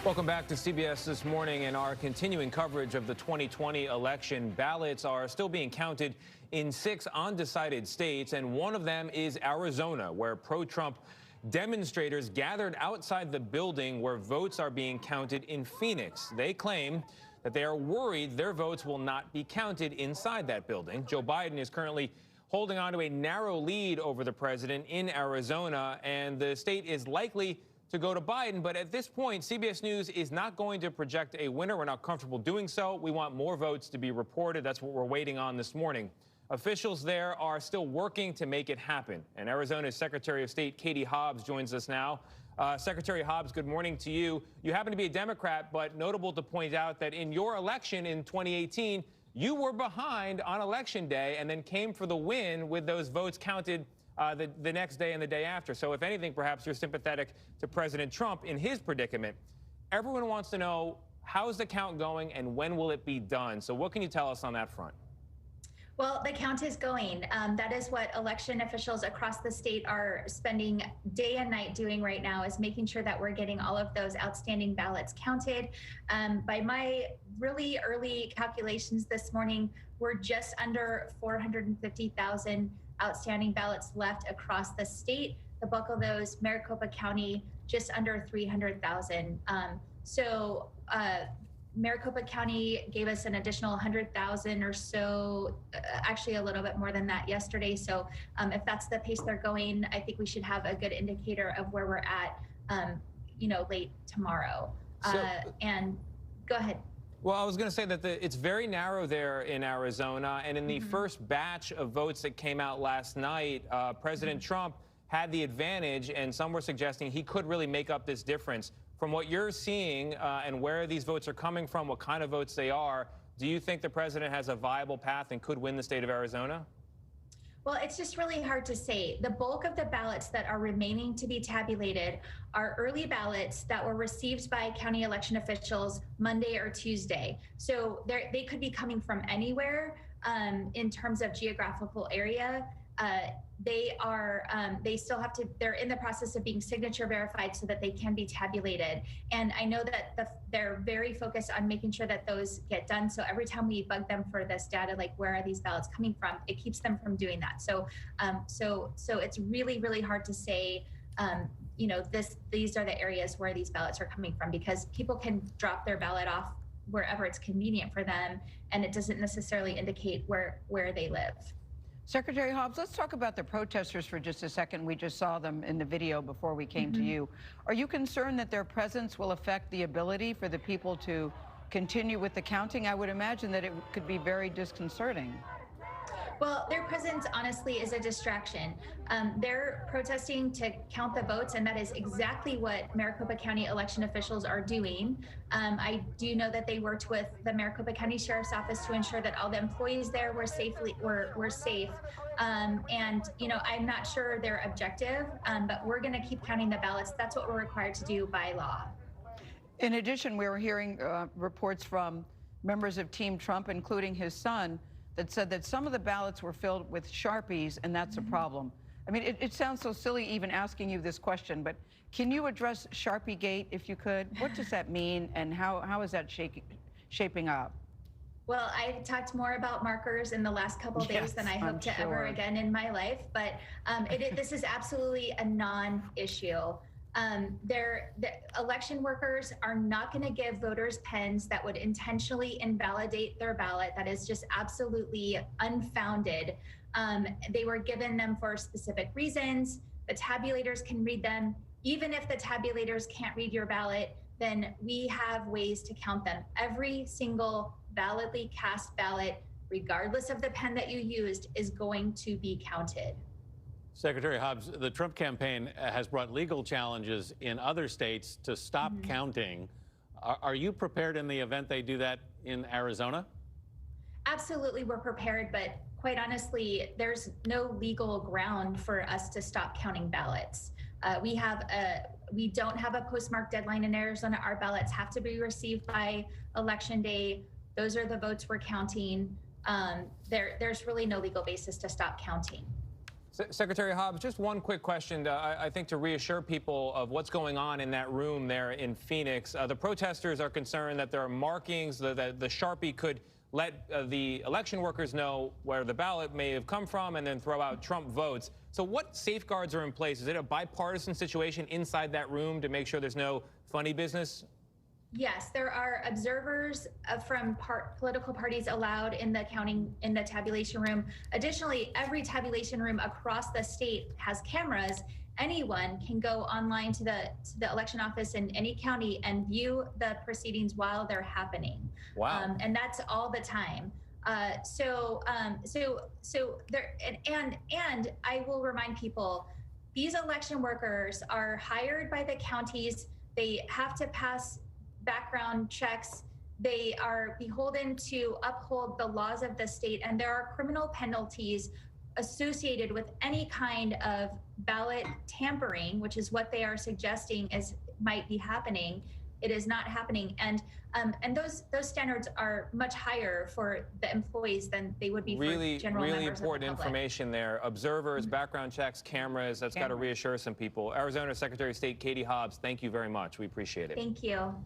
Welcome back to CBS This Morning and our continuing coverage of the 2020 election. Ballots are still being counted in 6 undecided states, and one of them is Arizona, where pro-Trump demonstrators gathered outside the building where votes are being counted in Phoenix. They claim that they are worried their votes will not be counted inside that building. Joe Biden is currently holding on to a narrow lead over the president in Arizona, and the state is likely to go to Biden. But at this point, CBS News is not going to project a winner. We're not comfortable doing so. We want more votes to be reported. That's what we're waiting on this morning. Officials there are still working to make it happen. And Arizona's Secretary of State Katie Hobbs joins us now. Secretary Hobbs, good morning to you. You happen to be a Democrat, but notable to point out that in your election in 2018, you were behind on Election Day and then came for the win with those votes counted the next day and the day after. So if anything, perhaps you're sympathetic to President Trump in his predicament. Everyone wants to know, how's the count going and when will it be done? So what can you tell us on that front? Well, the count is going. That is what election officials across the state are spending day and night doing right now, is making sure that we're getting all of those outstanding ballots counted. By my really early calculations this morning, we're just under 450,000 outstanding ballots left across the state. The bulk of those, Maricopa County, just under 300,000. Maricopa County gave us an additional 100,000 or so, actually a little bit more than that yesterday. So if that's the pace they're going, I think we should have a good indicator of where we're at, late tomorrow. And go ahead. Well, I was going to say that it's very narrow there in Arizona. And in the first batch of votes that came out last night, President Trump had the advantage, and some were suggesting he could really make up this difference. From what you're seeing and where these votes are coming from, what kind of votes they are, do you think the president has a viable path and could win the state of Arizona? Well, it's just really hard to say. The bulk of the ballots that are remaining to be tabulated are early ballots that were received by county election officials Monday or Tuesday. So they could be coming from anywhere in terms of geographical area. They still have to, they're in the process of being signature verified so that they can be tabulated. And I know that they're very focused on making sure that those get done. So every time we bug them for this data, like where are these ballots coming from, it keeps them from doing that. So it's really, really hard to say, these are the areas where these ballots are coming from, because people can drop their ballot off wherever it's convenient for them, and it doesn't necessarily indicate where they live. Secretary Hobbs, let's talk about the protesters for just a second. We just saw them in the video before we came to you. Are you concerned that their presence will affect the ability for the people to continue with the counting? I would imagine that it could be very disconcerting. Well, their presence, honestly, is a distraction. They're protesting to count the votes, and that is exactly what Maricopa County election officials are doing. I do know that they worked with the Maricopa County Sheriff's Office to ensure that all the employees there were safe. I'm not sure their objective, but we're going to keep counting the ballots. That's what we're required to do by law. In addition, we were hearing reports from members of Team Trump, including his son, that said that some of the ballots were filled with Sharpies, and that's a problem. I mean, it sounds so silly even asking you this question, but can you address Sharpie Gate if you could? What does that mean, and how is that shaping up? Well, I've talked more about markers in the last couple of days than I hope to ever again in my life, but this is absolutely a non-issue. The election workers are not going to give voters pens that would intentionally invalidate their ballot. That is just absolutely unfounded. They were given them for specific reasons. The tabulators can read them. Even if the tabulators can't read your ballot, then we have ways to count them. Every single validly cast ballot, regardless of the pen that you used, is going to be counted. Secretary Hobbs, the Trump campaign has brought legal challenges in other states to stop counting. Are you prepared in the event they do that in Arizona? Absolutely, we're prepared, but quite honestly, there's no legal ground for us to stop counting ballots. We don't have a postmark deadline in Arizona. Our ballots have to be received by Election Day. Those are the votes we're counting. There's really no legal basis to stop counting. Secretary Hobbs, just one quick question, I think to reassure people of what's going on in that room there in Phoenix. The protesters are concerned that there are markings, that the Sharpie could let the election workers know where the ballot may have come from and then throw out Trump votes. So what safeguards are in place? Is it a bipartisan situation inside that room to make sure there's no funny business? Yes, there are observers from political parties allowed in the tabulation room. Additionally, every tabulation room across the state has cameras. Anyone can go online to the election office in any county and view the proceedings while they're happening. Wow. And that's all the time. So there, and I will remind people, these election workers are hired by the counties. They have to pass background checks. They are beholden to uphold the laws of the state, and there are criminal penalties associated with any kind of ballot tampering, which is what they are suggesting might be happening. It is not happening, and those standards are much higher for the employees than they would be for general members of the important public. information there. Observers, background checks, cameras. That's got to reassure some people. Arizona Secretary of State Katie Hobbs, thank you very much. We appreciate it. Thank you.